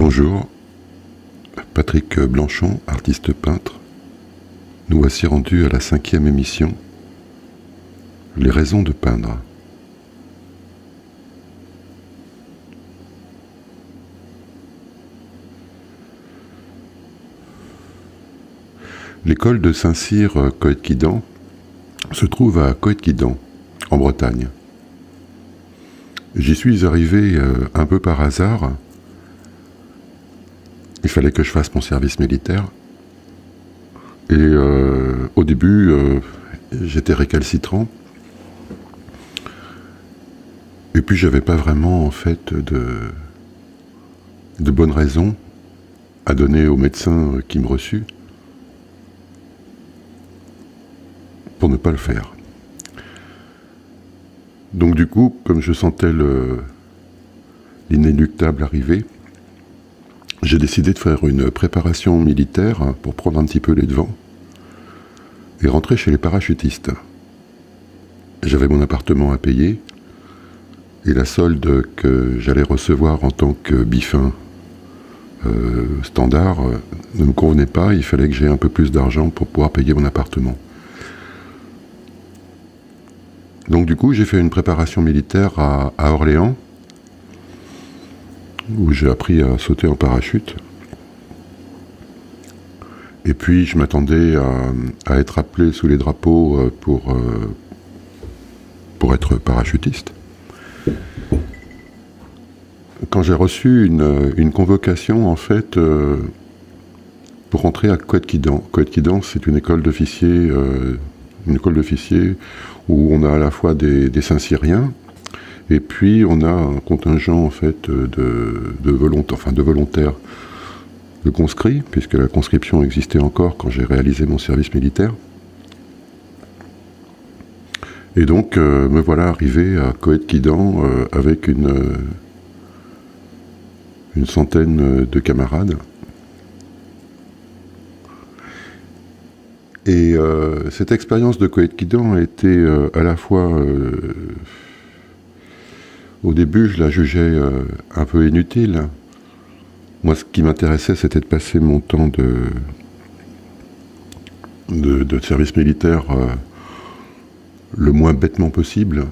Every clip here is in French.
Bonjour, Patrick Blanchon, artiste peintre. Nous voici rendus à la 5e émission, Les raisons de peindre. L'école de Saint-Cyr Coëtquidan se trouve à Coëtquidan, en Bretagne. J'y suis arrivé un peu par hasard. Il fallait que je fasse mon service militaire. Et au début, j'étais récalcitrant. Et puis j'avais pas vraiment en fait de bonnes raisons à donner au médecin qui me reçut pour ne pas le faire. Donc du coup, comme je sentais l'inéluctable arriver, j'ai décidé de faire une préparation militaire pour prendre un petit peu les devants et rentrer chez les parachutistes. J'avais mon appartement à payer et la solde que j'allais recevoir en tant que biffin standard ne me convenait pas. Il fallait que j'aie un peu plus d'argent pour pouvoir payer mon appartement. Donc du coup, j'ai fait une préparation militaire à Orléans, où j'ai appris à sauter en parachute. Et puis je m'attendais à être appelé sous les drapeaux pour être parachutiste. Quand j'ai reçu une convocation, en fait, pour rentrer à Coëtquidan. Coëtquidan, c'est une école d'officiers où on a à la fois des Saint-Cyriens, et puis on a un contingent en fait de volontaires, de conscrits, puisque la conscription existait encore quand j'ai réalisé mon service militaire. Et donc me voilà arrivé à Coëtquidan avec une centaine de camarades. Et cette expérience de Coëtquidan a été à la fois... au début, je la jugeais un peu inutile. Moi, ce qui m'intéressait, c'était de passer mon temps de service militaire le moins bêtement possible.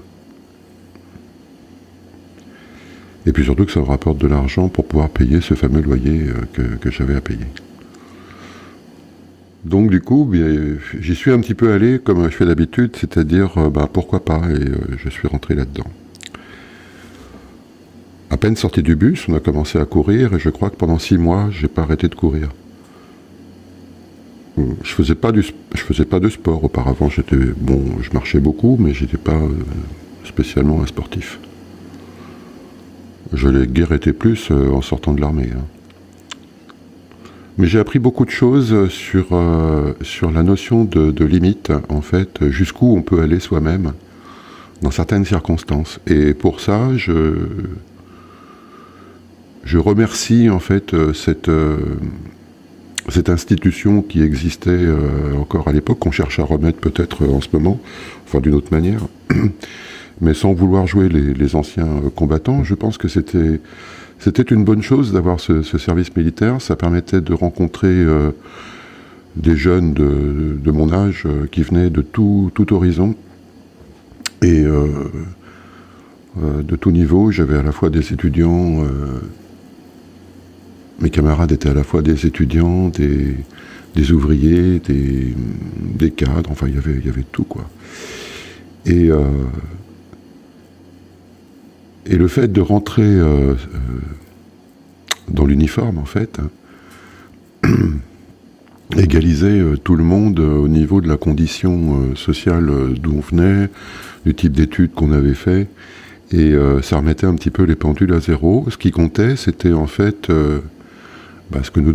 Et puis surtout que ça me rapporte de l'argent pour pouvoir payer ce fameux loyer que j'avais à payer. Donc du coup, j'y suis un petit peu allé comme je fais d'habitude, c'est-à-dire pourquoi pas, et je suis rentré là-dedans. À peine sorti du bus, on a commencé à courir, et je crois que pendant 6 mois, j'ai pas arrêté de courir. Je faisais pas de sport auparavant, je marchais beaucoup, mais j'étais pas spécialement un sportif. Je l'ai guère été plus en sortant de l'armée. Mais j'ai appris beaucoup de choses sur la notion de limite, en fait, jusqu'où on peut aller soi-même, dans certaines circonstances. Et pour ça, je remercie en fait cette institution qui existait encore à l'époque, qu'on cherche à remettre peut-être en ce moment, enfin d'une autre manière, mais sans vouloir jouer les anciens combattants. Je pense que c'était une bonne chose d'avoir ce service militaire. Ça permettait de rencontrer des jeunes de mon âge qui venaient de tout horizon et de tout niveau. J'avais à la fois des étudiants... mes camarades étaient à la fois des étudiants, des ouvriers, des cadres, enfin il y avait tout, quoi. Et le fait de rentrer dans l'uniforme, en fait, égalisait tout le monde au niveau de la condition sociale d'où on venait, du type d'études qu'on avait fait, et ça remettait un petit peu les pendules à zéro. Ce qui comptait, c'était en fait... ce que nous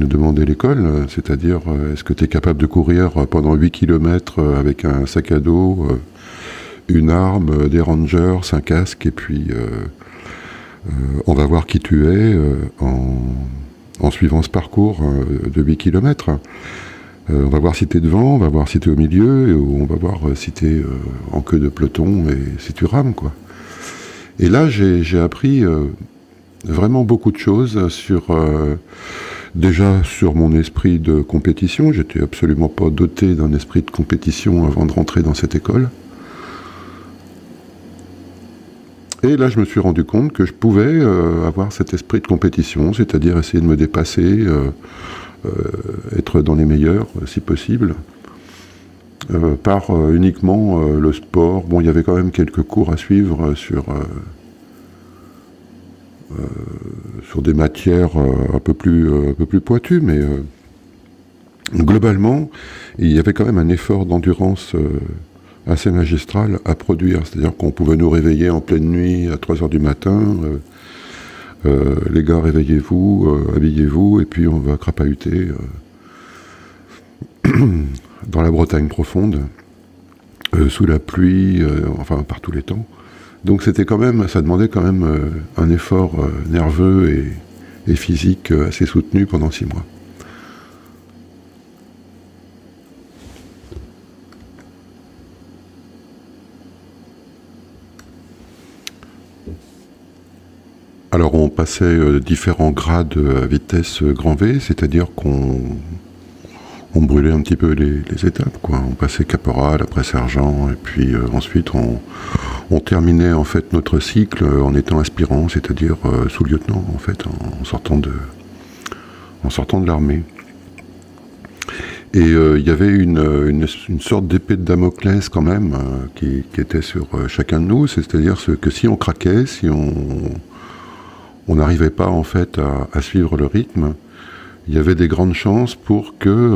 demandait l'école, c'est-à-dire est-ce que tu es capable de courir pendant 8 km avec un sac à dos, une arme, des rangers, un casque, et puis on va voir qui tu es en suivant ce parcours de 8 km. On va voir si tu es devant, on va voir si tu es au milieu, et on va voir si tu es en queue de peloton et si tu rames, quoi. Et là, j'ai appris vraiment beaucoup de choses déjà sur mon esprit de compétition. J'étais absolument pas doté d'un esprit de compétition avant de rentrer dans cette école. Et là, je me suis rendu compte que je pouvais avoir cet esprit de compétition, c'est-à-dire essayer de me dépasser, être dans les meilleurs, si possible, par uniquement le sport. Bon, il y avait quand même quelques cours à suivre sur des matières un peu plus pointues, mais globalement, il y avait quand même un effort d'endurance assez magistral à produire. C'est-à-dire qu'on pouvait nous réveiller en pleine nuit à 3 heures du matin. Les gars, réveillez-vous, habillez-vous, et puis on va crapahuter dans la Bretagne profonde, sous la pluie, enfin par tous les temps. Donc c'était quand même, ça demandait quand même un effort nerveux et physique assez soutenu pendant 6 mois. Alors on passait différents grades à vitesse grand V, c'est-à-dire qu'on brûlait un petit peu les étapes, quoi. On passait caporal, après sergent, et puis ensuite on terminait en fait notre cycle en étant aspirant, c'est-à-dire sous-lieutenant en fait, en sortant de l'armée. Et il y avait une sorte d'épée de Damoclès quand même qui était sur chacun de nous, c'est-à-dire que si on craquait, si on n'arrivait pas en fait à suivre le rythme, il y avait des grandes chances pour que,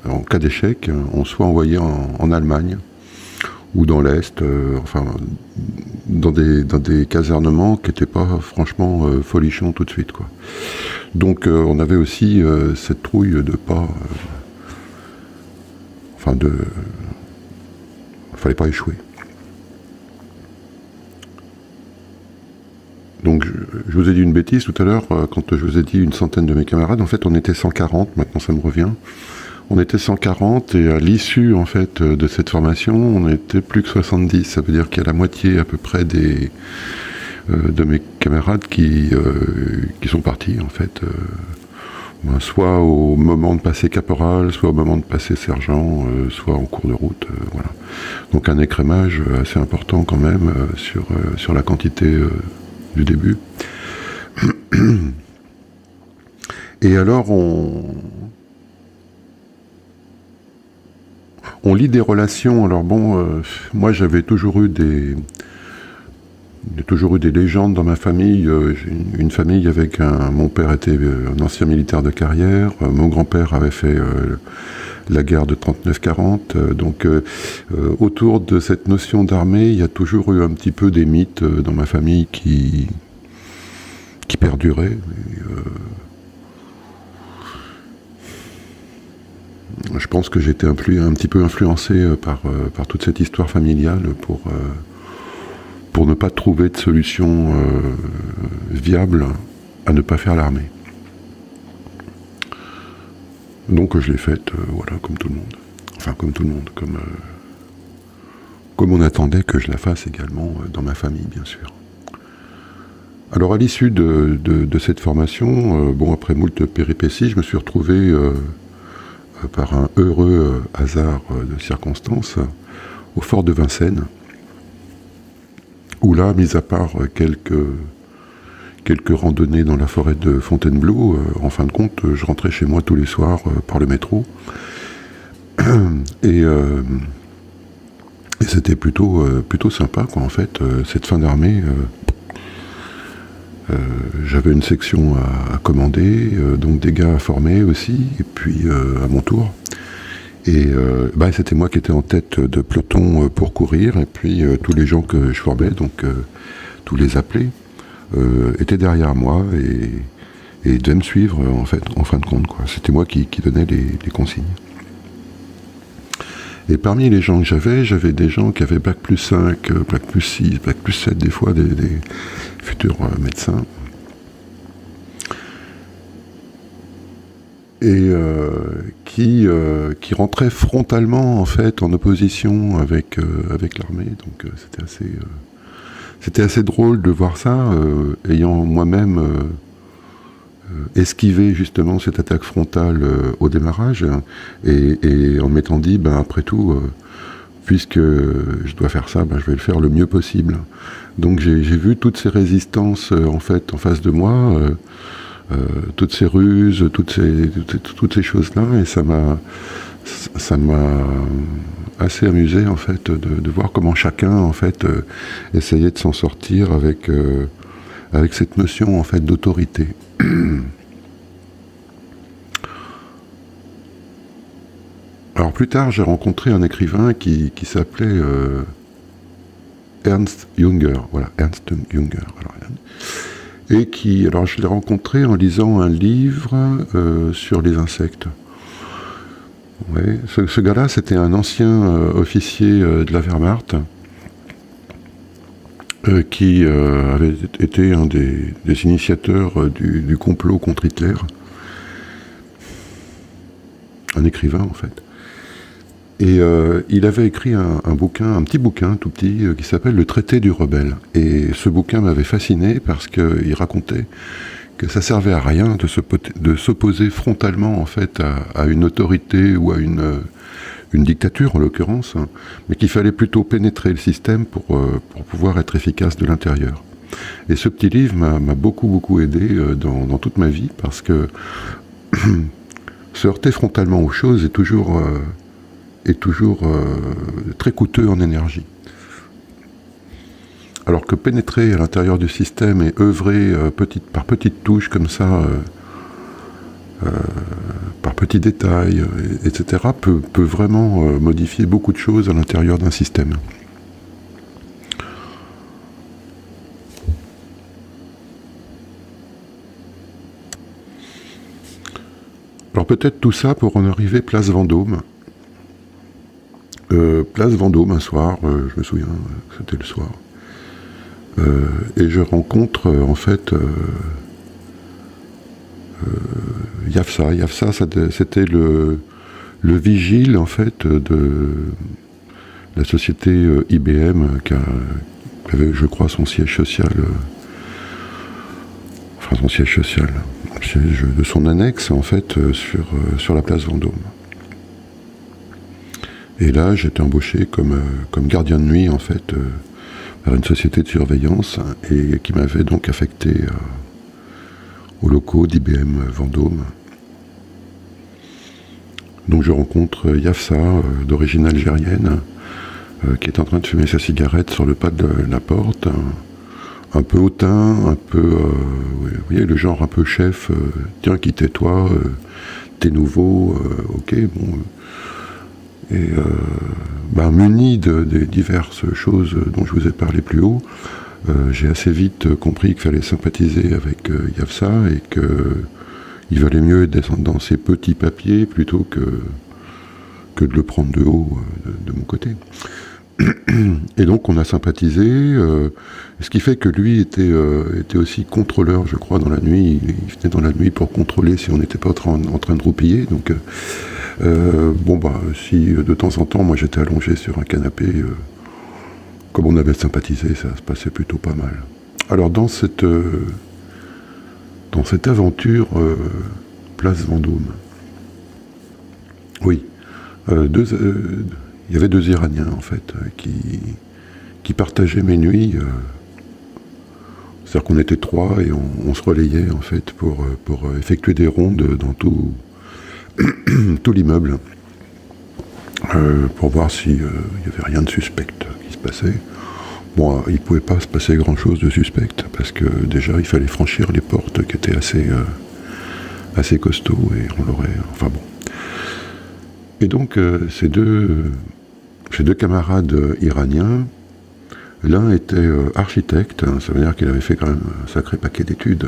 en cas d'échec, on soit envoyé en Allemagne ou dans l'Est, enfin dans des casernements qui n'étaient pas franchement folichons tout de suite, quoi. Donc on avait aussi cette trouille de pas, fallait pas échouer. Donc je vous ai dit une bêtise tout à l'heure, quand je vous ai dit une centaine de mes camarades, en fait on était 140, maintenant ça me revient. On était 140 et à l'issue en fait de cette formation, on était plus que 70. Ça veut dire qu'il y a la moitié à peu près de mes camarades qui sont partis en fait, soit au moment de passer caporal, soit au moment de passer sergent, soit en cours de route, voilà. Donc un écrémage assez important quand même sur la quantité du début. Et alors on lit des relations. Alors bon, moi j'avais toujours eu des légendes dans ma famille. J'ai une famille avec mon père était un ancien militaire de carrière, mon grand-père avait fait la guerre de 39-40, donc autour de cette notion d'armée, il y a toujours eu un petit peu des mythes dans ma famille qui perduraient. Je pense que j'étais un petit peu influencé par toute cette histoire familiale pour ne pas trouver de solution viable à ne pas faire l'armée. Donc je l'ai faite, voilà, comme tout le monde. Enfin, comme tout le monde, comme on attendait que je la fasse également dans ma famille, bien sûr. Alors à l'issue de cette formation, après moult péripéties, je me suis retrouvé par un heureux hasard de circonstances au fort de Vincennes, où là, mis à part quelques randonnées dans la forêt de Fontainebleau, en fin de compte, je rentrais chez moi tous les soirs par le métro. Et c'était plutôt sympa, quoi, en fait, cette fin d'armée. J'avais une section à commander, donc des gars à former aussi, et puis à mon tour. Et c'était moi qui étais en tête de peloton pour courir, et puis tous les gens que je formais, donc tous les appelés, étaient derrière moi et devaient me suivre en fin de compte, quoi. C'était moi qui donnais les consignes. Et parmi les gens que j'avais des gens qui avaient bac plus 5, bac plus 6, bac plus 7, des fois des futurs médecins. Et qui rentraient frontalement en fait en opposition avec l'armée. Donc c'était assez drôle de voir ça, ayant moi-même esquivé justement cette attaque frontale au démarrage, et en m'étant dit, après tout, puisque je dois faire ça, je vais le faire le mieux possible. Donc j'ai vu toutes ces résistances en fait en face de moi, toutes ces ruses, toutes ces choses-là, et ça m'a assez amusé en fait de voir comment chacun en fait essayait de s'en sortir avec cette notion en fait d'autorité. Alors plus tard, j'ai rencontré un écrivain qui s'appelait Ernst Junger, Ernst Junger. Alors je l'ai rencontré en lisant un livre sur les insectes. Ouais, ce gars-là, c'était un ancien officier de la Wehrmacht qui avait été un des initiateurs du complot contre Hitler. Un écrivain, en fait. Et il avait écrit un bouquin, un petit bouquin tout petit, qui s'appelle Le Traité du rebelle. Et ce bouquin m'avait fasciné parce qu'il racontait que ça servait à rien de s'opposer frontalement en fait à une autorité ou à une dictature en l'occurrence, mais qu'il fallait plutôt pénétrer le système pour pouvoir être efficace de l'intérieur. Et ce petit livre m'a beaucoup aidé dans toute ma vie, parce que se heurter frontalement aux choses est toujours très coûteux en énergie. Alors que pénétrer à l'intérieur du système et œuvrer par petites touches comme ça, par petits détails, etc., peut vraiment modifier beaucoup de choses à l'intérieur d'un système. Alors peut-être tout ça pour en arriver place Vendôme. Place Vendôme un soir, je me souviens, c'était le soir. Et je rencontre en fait Yafsa. Yafsa, c'était le vigile en fait de la société IBM qui avait, je crois, son siège social, son siège de son annexe en fait sur la place Vendôme. Et là, j'étais embauché comme gardien de nuit en fait par une société de surveillance, et qui m'avait donc affecté aux locaux d'IBM Vendôme. Donc je rencontre Yafsa, d'origine algérienne, qui est en train de fumer sa cigarette sur le pas de la porte, un peu hautain, un peu, vous voyez, le genre un peu chef, tiens, qui tais-toi, t'es nouveau, ok, bon. Et muni des diverses choses dont je vous ai parlé plus haut, j'ai assez vite compris qu'il fallait sympathiser avec Yafsa, et qu'il valait mieux être dans ses petits papiers plutôt que de le prendre de haut de mon côté. Et donc on a sympathisé, ce qui fait que lui était aussi contrôleur, je crois, dans la nuit. Il venait dans la nuit pour contrôler si on n'était pas en train de roupiller. Donc si de temps en temps moi j'étais allongé sur un canapé, comme on avait sympathisé, ça se passait plutôt pas mal. Alors dans cette aventure place Vendôme, oui, il y avait deux Iraniens en fait qui partageaient mes nuits. C'est-à-dire qu'on était trois et on se relayait en fait pour effectuer des rondes dans tout l'immeuble, pour voir s'il n'y avait rien de suspect qui se passait. Bon, il ne pouvait pas se passer grand-chose de suspect, parce que déjà il fallait franchir les portes qui étaient assez costauds, et on l'aurait... Enfin bon. Et donc ces deux camarades iraniens, l'un était architecte, ça veut dire qu'il avait fait quand même un sacré paquet d'études,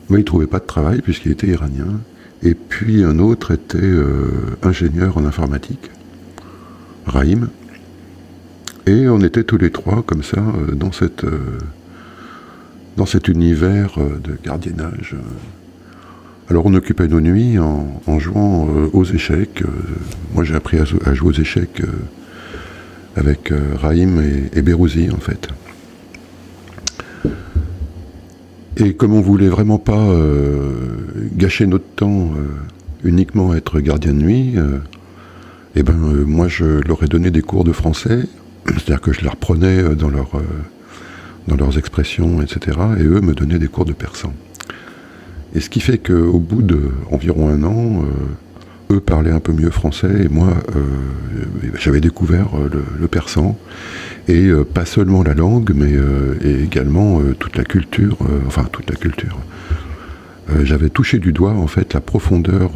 mais il ne trouvait pas de travail puisqu'il était iranien. Et puis un autre était ingénieur en informatique, Raïm. Et on était tous les trois comme ça dans cet univers de gardiennage. Alors on occupait nos nuits en jouant aux échecs. Moi j'ai appris à jouer aux échecs avec Raïm et Bérouzi en fait. Et comme on voulait vraiment pas gâcher notre temps uniquement à être gardien de nuit, moi je leur ai donné des cours de français, c'est-à-dire que je les reprenais dans leurs expressions, etc. Et eux me donnaient des cours de persan. Et ce qui fait qu'au bout d'environ un an, eux parlaient un peu mieux français et moi j'avais découvert le persan. Et pas seulement la langue, mais et également toute la culture, j'avais touché du doigt en fait la profondeur,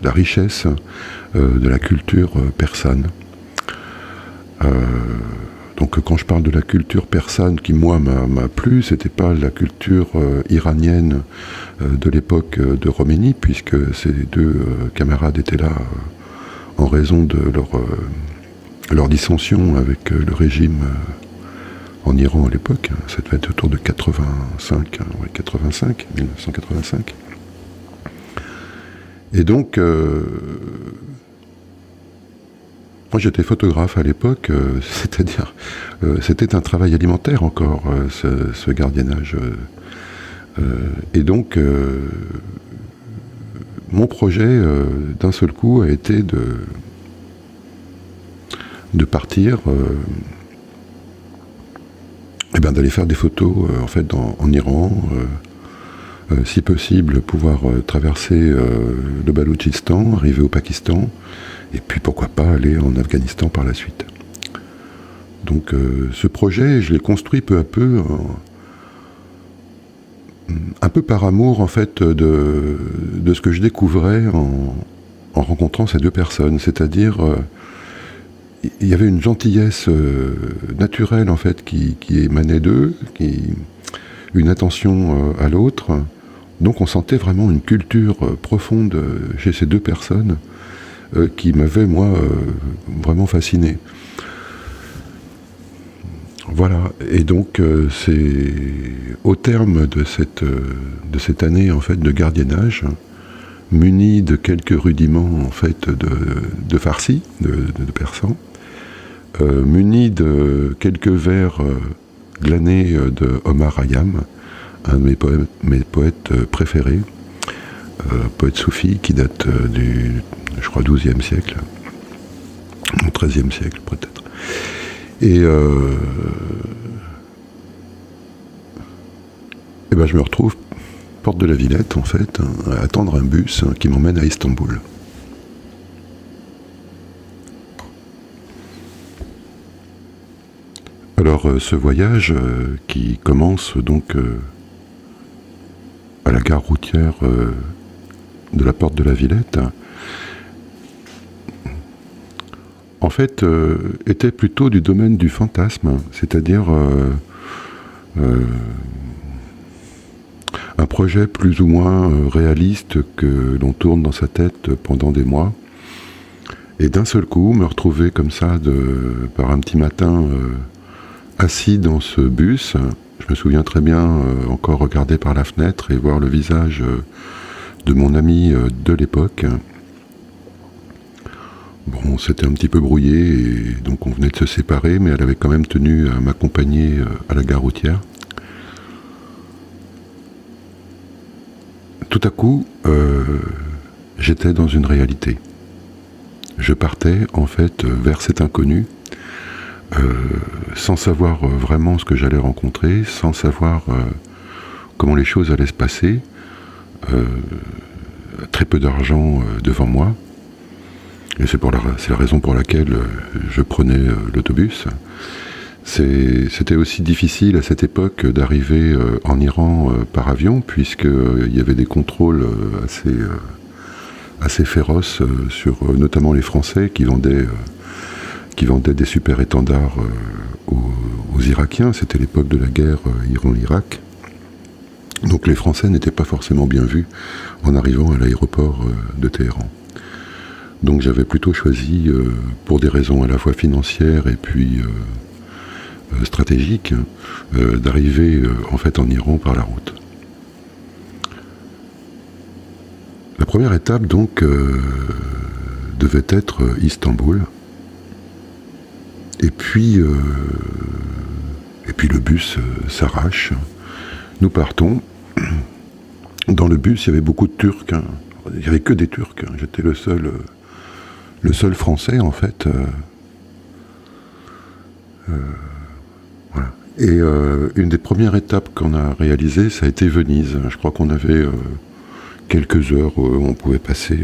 la richesse de la culture persane. Donc quand je parle de la culture persane qui moi m'a plu, c'était pas la culture iranienne de l'époque de Khomeini, puisque ces deux camarades étaient là en raison de leur dissension avec le régime en Iran à l'époque. Ça devait être autour de 1985. Et donc, moi j'étais photographe à l'époque, c'est-à-dire, c'était un travail alimentaire encore, ce gardiennage. Et donc, mon projet, d'un seul coup, a été de partir, d'aller faire des photos en fait en Iran, si possible pouvoir traverser le Baloutchistan, arriver au Pakistan, et puis pourquoi pas aller en Afghanistan par la suite. Donc ce projet, je l'ai construit peu à peu, un peu par amour en fait de ce que je découvrais en rencontrant ces deux personnes, c'est-à-dire il y avait une gentillesse naturelle en fait qui émanait d'eux, une attention à l'autre. Donc on sentait vraiment une culture profonde chez ces deux personnes qui m'avait moi vraiment fasciné. Voilà, et donc c'est au terme de cette année en fait de gardiennage, muni de quelques rudiments en fait de farsi, de persan, muni de quelques vers glanés de Omar Khayyam, un de mes poètes préférés, poète soufi qui date du, je crois, XIIe siècle, ou XIIIe siècle peut-être. Et je me retrouve porte de la Villette en fait, à attendre un bus qui m'emmène à Istanbul. Alors ce voyage qui commence donc à la gare routière de la porte de la Villette, en fait était plutôt du domaine du fantasme, c'est-à-dire un projet plus ou moins réaliste que l'on tourne dans sa tête pendant des mois. Et d'un seul coup, me retrouver comme ça par un petit matin assis dans ce bus. Je me souviens très bien encore regarder par la fenêtre et voir le visage de mon ami de l'époque. Bon, c'était un petit peu brouillé et donc on venait de se séparer, mais elle avait quand même tenu à m'accompagner à la gare routière. Tout à coup, j'étais dans une réalité. Je partais en fait vers cet inconnu, sans savoir vraiment ce que j'allais rencontrer, sans savoir comment les choses allaient se passer, très peu d'argent devant moi, et c'est la raison pour laquelle je prenais l'autobus. C'était aussi difficile à cette époque d'arriver en Iran par avion, puisqu'il y avait des contrôles assez féroces sur notamment les Français qui vendaient des super étendards aux Irakiens. C'était l'époque de la guerre Iran-Irak. Donc les Français n'étaient pas forcément bien vus en arrivant à l'aéroport de Téhéran. Donc j'avais plutôt choisi, pour des raisons à la fois financières et puis stratégiques, d'arriver en fait en Iran par la route. La première étape donc devait être Istanbul. Et puis le bus s'arrache. Nous partons. Dans le bus, il y avait beaucoup de Turcs. Hein. Il n'y avait que des Turcs. Hein. J'étais le seul Français, en fait. Voilà. Et une des premières étapes qu'on a réalisées, ça a été Venise. Je crois qu'on avait quelques heures où on pouvait passer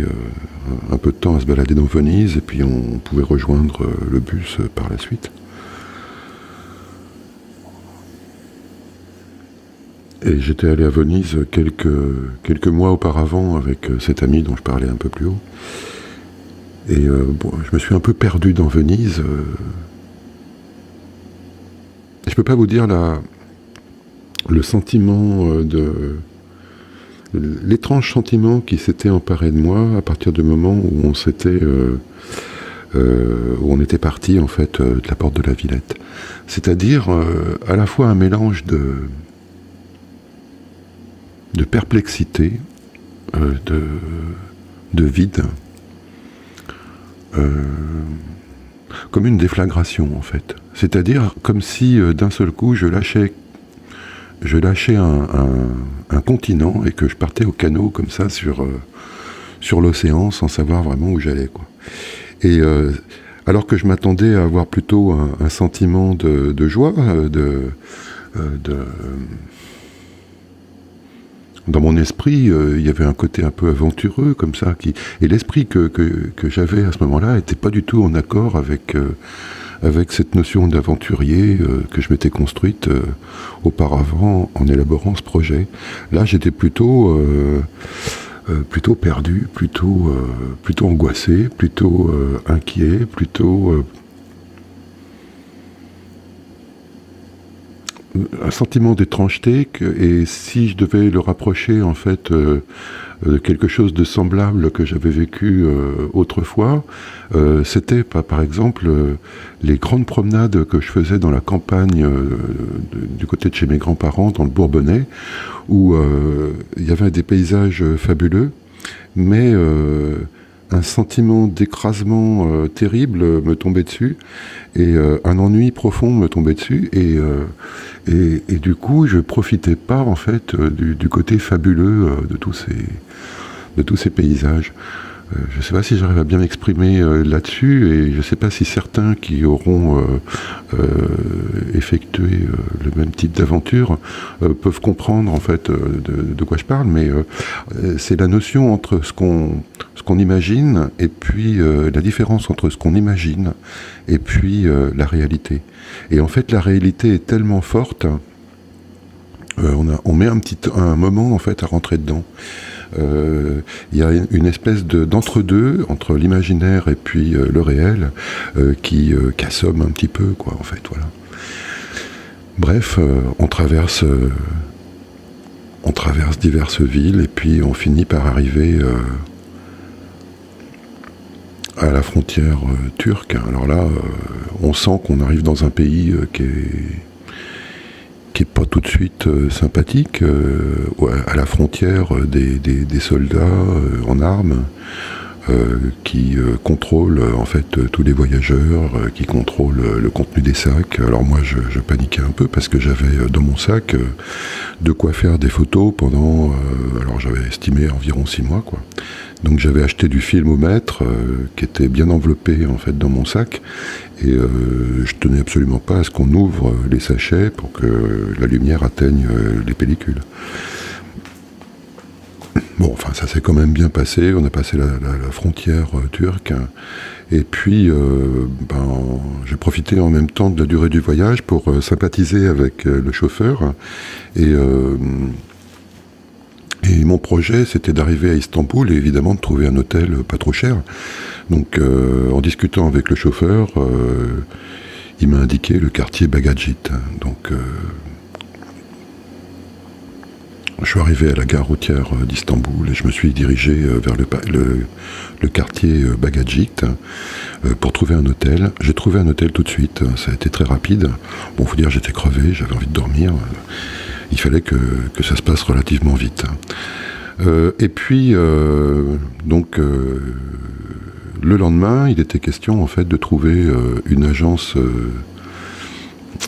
un peu de temps à se balader dans Venise, et puis on pouvait rejoindre le bus par la suite. Et j'étais allé à Venise quelques mois auparavant avec cet ami dont je parlais un peu plus haut. Et je me suis un peu perdu dans Venise. Je peux pas vous dire le sentiment l'étrange sentiment qui s'était emparé de moi à partir du moment où où on était parti en fait de la porte de la Villette. C'est-à-dire à la fois un mélange de perplexité, de vide, comme une déflagration en fait. C'est-à-dire comme si d'un seul coup je lâchais un continent et que je partais au canot comme ça sur l'océan sans savoir vraiment où j'allais, quoi. Et alors que je m'attendais à avoir plutôt un sentiment de joie, dans mon esprit, il y avait un côté un peu aventureux comme ça, et l'esprit que j'avais à ce moment-là n'était pas du tout en accord avec cette notion d'aventurier que je m'étais construite auparavant en élaborant ce projet. Là, j'étais plutôt perdu, plutôt angoissé, plutôt inquiet, plutôt un sentiment d'étrangeté, et si je devais le rapprocher en fait de quelque chose de semblable que j'avais vécu autrefois, c'était par exemple les grandes promenades que je faisais dans la campagne du côté de chez mes grands-parents, dans le Bourbonnais, où il y avait des paysages fabuleux, mais un sentiment d'écrasement terrible me tombait dessus, et un ennui profond me tombait dessus, et du coup je profitais pas en fait du côté fabuleux de tous ces paysages. Je ne sais pas si j'arrive à bien m'exprimer là-dessus, et je ne sais pas si certains qui auront effectué le même type d'aventure peuvent comprendre en fait de quoi je parle, mais c'est la notion entre ce qu'on imagine, et puis la différence entre ce qu'on imagine et puis la réalité. Et en fait, la réalité est tellement forte, on met un moment en fait à rentrer dedans. Il y a une espèce d'entre-deux entre l'imaginaire et puis le réel qui assomme un petit peu, quoi, en fait, voilà. Bref, on traverse diverses villes, et puis on finit par arriver à la frontière turque. Alors là, on sent qu'on arrive dans un pays qui est pas tout de suite sympathique, à la frontière des soldats en armes qui contrôlent en fait tous les voyageurs, qui contrôlent le contenu des sacs. Alors moi je paniquais un peu parce que j'avais dans mon sac de quoi faire des photos pendant, alors j'avais estimé environ 6 mois, quoi. Donc j'avais acheté du filmomètre qui était bien enveloppé en fait dans mon sac, et je tenais absolument pas à ce qu'on ouvre les sachets pour que la lumière atteigne les pellicules. Bon, enfin ça s'est quand même bien passé, on a passé la frontière turque, et puis j'ai profité en même temps de la durée du voyage pour sympathiser avec le chauffeur, et mon projet, c'était d'arriver à Istanbul et évidemment de trouver un hôtel pas trop cher. Donc, en discutant avec le chauffeur, il m'a indiqué le quartier Bagacit. Donc, je suis arrivé à la gare routière d'Istanbul et je me suis dirigé vers le quartier Bagacit pour trouver un hôtel. J'ai trouvé un hôtel tout de suite, ça a été très rapide. Bon, faut dire, j'étais crevé, j'avais envie de dormir. Il fallait que ça se passe relativement vite. Et puis, le lendemain, il était question en fait de trouver une agence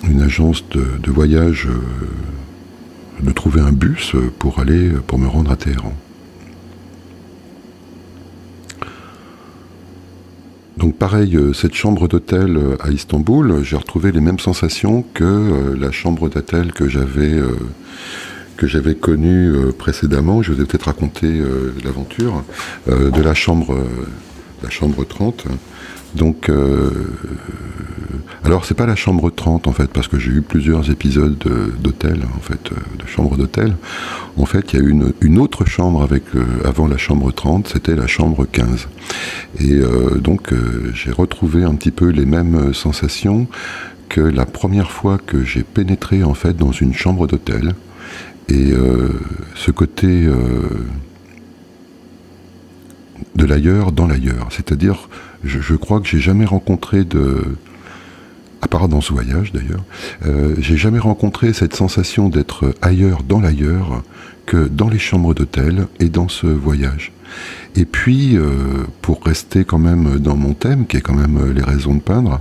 de voyage, de trouver un bus pour me rendre à Téhéran. Donc pareil, cette chambre d'hôtel à Istanbul, j'ai retrouvé les mêmes sensations que la chambre d'hôtel que j'avais connue précédemment. Je vous ai peut-être raconté l'aventure de la chambre 30. Donc, alors c'est pas la chambre 30 en fait, parce que j'ai eu plusieurs épisodes d'hôtel, en fait, de chambre d'hôtel. En fait, il y a eu une autre chambre avant la chambre 30, c'était la chambre 15. Et donc, j'ai retrouvé un petit peu les mêmes sensations que la première fois que j'ai pénétré en fait dans une chambre d'hôtel. Et ce côté de l'ailleurs dans l'ailleurs, c'est-à-dire, je crois que j'ai jamais rencontré à part dans ce voyage d'ailleurs, j'ai jamais rencontré cette sensation d'être ailleurs dans l'ailleurs que dans les chambres d'hôtel et dans ce voyage. Et puis, pour rester quand même dans mon thème, qui est quand même les raisons de peindre,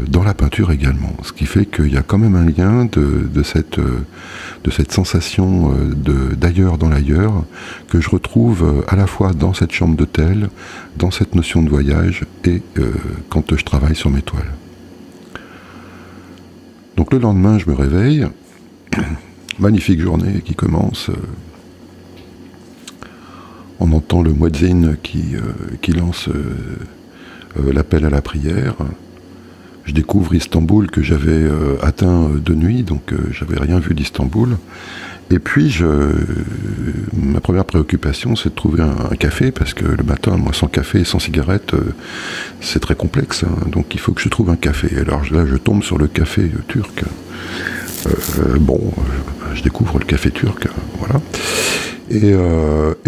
dans la peinture également. Ce qui fait qu'il y a quand même un lien de cette sensation d'ailleurs dans l'ailleurs, que je retrouve à la fois dans cette chambre d'hôtel, dans cette notion de voyage, et quand je travaille sur mes toiles. Donc le lendemain, je me réveille, magnifique journée qui commence. On entend le muezzin qui lance l'appel à la prière. Je découvre Istanbul que j'avais atteint de nuit, donc j'avais rien vu d'Istanbul. Et puis, ma première préoccupation, c'est de trouver un café, parce que le matin, moi, sans café et sans cigarette, c'est très complexe. Hein, donc, il faut que je trouve un café. Alors là, je tombe sur le café turc. Je découvre le café turc, voilà. Et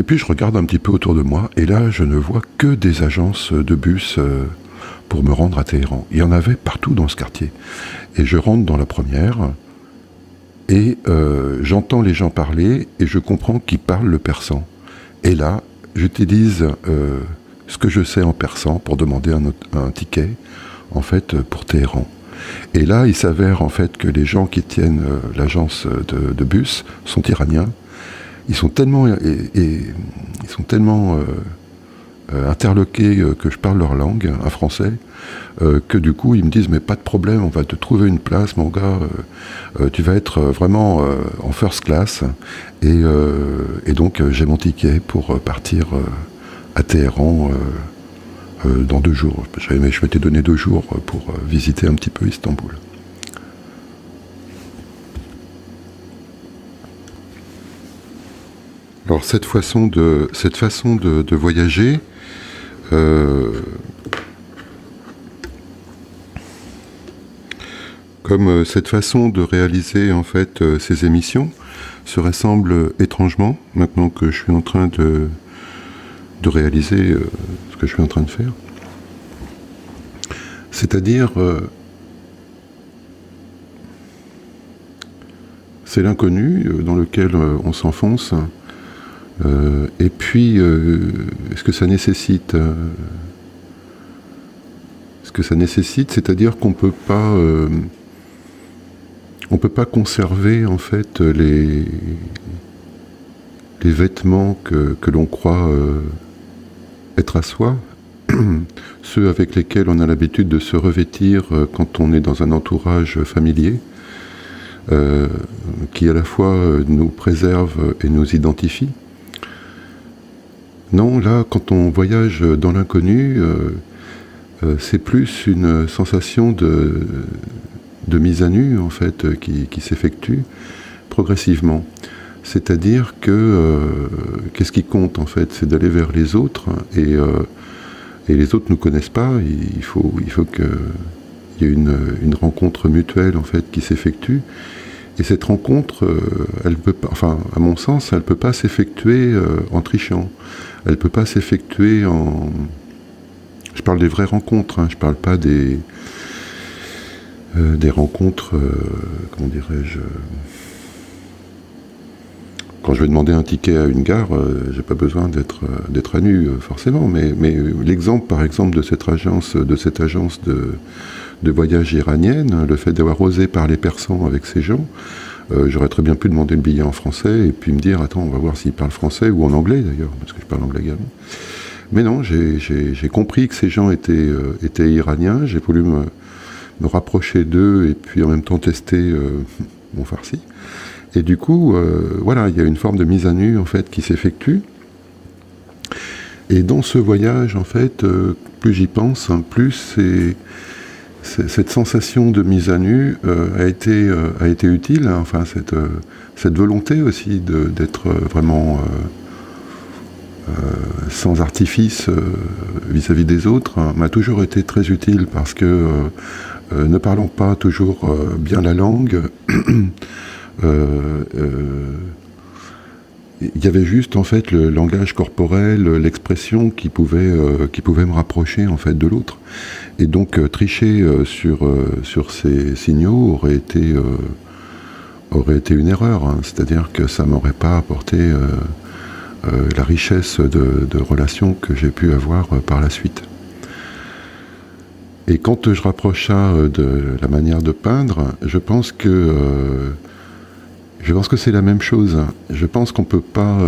puis, je regarde un petit peu autour de moi, et là, je ne vois que des agences de bus pour me rendre à Téhéran. Il y en avait partout dans ce quartier. Et je rentre dans la première, et j'entends les gens parler, et je comprends qu'ils parlent le persan. Et là, j'utilise ce que je sais en persan pour demander un ticket, en fait, pour Téhéran. Et là, il s'avère, en fait, que les gens qui tiennent l'agence de bus sont iraniens. Ils sont tellement interloqués que je parle leur langue, un français, que du coup ils me disent mais pas de problème, on va te trouver une place mon gars, tu vas être vraiment en first class, et donc j'ai mon ticket pour partir à Téhéran dans 2 jours. Je m'étais donné 2 jours pour visiter un petit peu Istanbul. Alors cette façon de voyager, comme cette façon de réaliser en fait ces émissions, se ressemble étrangement maintenant que je suis en train de réaliser ce que je suis en train de faire. C'est-à-dire, c'est l'inconnu dans lequel on s'enfonce. Et puis, ce que ça nécessite, c'est-à-dire qu'on peut pas conserver en fait les vêtements que l'on croit être à soi, ceux avec lesquels on a l'habitude de se revêtir quand on est dans un entourage familier, qui à la fois nous préserve et nous identifie. Non, là, quand on voyage dans l'inconnu, c'est plus une sensation de mise à nu, en fait, qui s'effectue progressivement. C'est-à-dire que qu'est-ce qui compte, en fait, c'est d'aller vers les autres, et les autres ne nous connaissent pas. Il faut qu'il y ait une rencontre mutuelle, en fait, qui s'effectue. Et cette rencontre, elle peut pas, enfin, à mon sens, elle peut pas s'effectuer en trichant. Elle peut pas s'effectuer en... Je parle des vraies rencontres, hein, je parle pas des rencontres, comment dirais-je... quand je vais demander un ticket à une gare, j'ai pas besoin d'être à nu forcément, mais l'exemple par exemple de cette agence de voyage iranienne, le fait d'avoir osé parler persan avec ces gens, j'aurais très bien pu demander le billet en français et puis me dire attends, on va voir s'ils parlent français ou en anglais d'ailleurs, parce que je parle anglais également. Mais non, j'ai compris que ces gens étaient iraniens, j'ai voulu me rapprocher d'eux et puis en même temps tester mon farsi. Et du coup, voilà, il y a une forme de mise à nu en fait qui s'effectue. Et dans ce voyage, en fait, plus j'y pense, plus cette sensation de mise à nu a été utile. Enfin, cette volonté aussi d'être vraiment sans artifice vis-à-vis des autres m'a toujours été très utile parce que ne parlant pas toujours bien la langue, il y avait juste en fait le langage corporel, l'expression qui pouvait me rapprocher en fait de l'autre. Et donc tricher sur ces signaux aurait été une erreur. Hein. C'est-à-dire que ça m'aurait pas apporté la richesse de relations que j'ai pu avoir par la suite. Et quand je rapproche ça de la manière de peindre, je pense que c'est la même chose. Je pense qu'on peut pas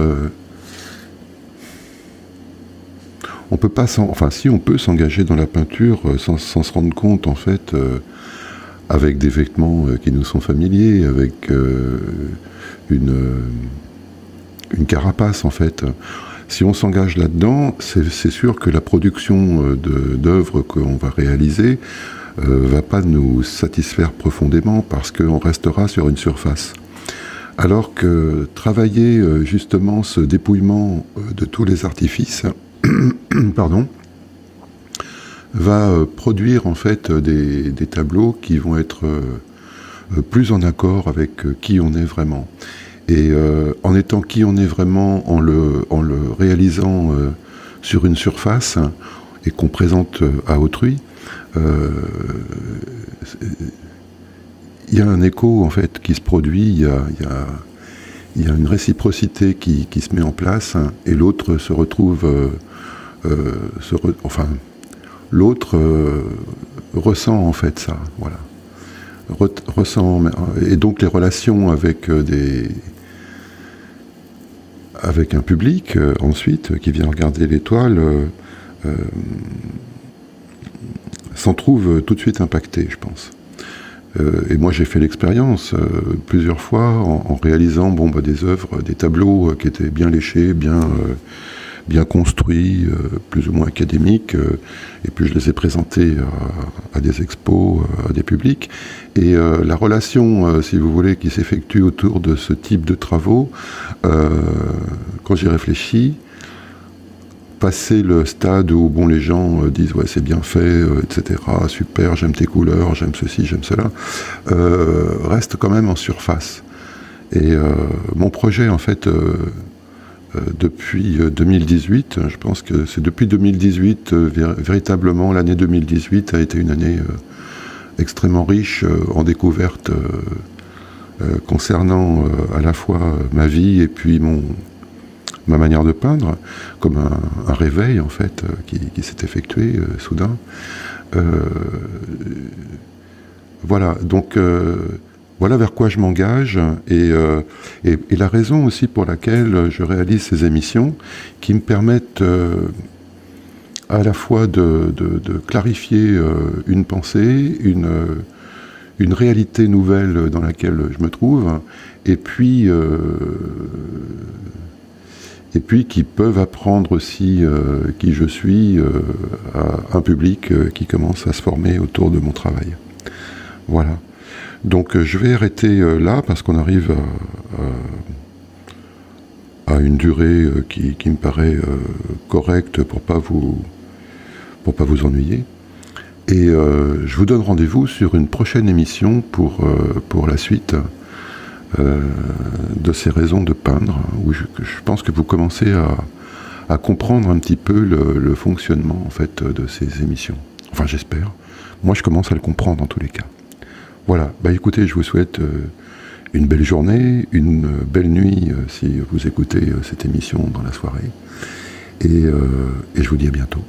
si on peut s'engager dans la peinture sans se rendre compte en fait avec des vêtements qui nous sont familiers, avec une carapace en fait. Si on s'engage là-dedans, c'est sûr que la production d'œuvres qu'on va réaliser va pas nous satisfaire profondément parce qu'on restera sur une surface. Alors que travailler justement ce dépouillement de tous les artifices pardon, va produire en fait des tableaux qui vont être plus en accord avec qui on est vraiment. Et en étant qui on est vraiment, en le réalisant sur une surface et qu'on présente à autrui, il y a un écho en fait qui se produit, il y a une réciprocité qui se met en place et l'autre se retrouve, l'autre ressent en fait ça, voilà. Ressent, et donc les relations avec un public ensuite qui vient regarder l'étoile s'en trouve tout de suite impacté, je pense. Et moi j'ai fait l'expérience plusieurs fois en réalisant des œuvres, des tableaux qui étaient bien léchés, bien construits, plus ou moins académiques, et puis je les ai présentés à des expos, à des publics. Et la relation, si vous voulez, qui s'effectue autour de ce type de travaux, quand j'y réfléchis, passer le stade où les gens disent ouais c'est bien fait, etc., super, j'aime tes couleurs, j'aime ceci, j'aime cela, reste quand même en surface. Et mon projet en fait depuis 2018, je pense que c'est depuis 2018, véritablement l'année 2018 a été une année extrêmement riche en découvertes concernant à la fois ma vie et puis ma manière de peindre, comme un réveil en fait qui s'est effectué soudain. Voilà, donc voilà vers quoi je m'engage et la raison aussi pour laquelle je réalise ces émissions qui me permettent à la fois de clarifier une pensée, une réalité nouvelle dans laquelle je me trouve, et puis qui peuvent apprendre aussi qui je suis à un public qui commence à se former autour de mon travail. Voilà. Donc je vais arrêter là parce qu'on arrive à une durée qui me paraît correcte pour pas vous ennuyer. Et je vous donne rendez-vous sur une prochaine émission pour la suite de ces raisons de peindre, où je pense que vous commencez à comprendre un petit peu le fonctionnement en fait de ces émissions. Enfin j'espère. Moi je commence à le comprendre en tous les cas. Voilà, écoutez, je vous souhaite une belle journée, une belle nuit si vous écoutez cette émission dans la soirée. Et je vous dis à bientôt.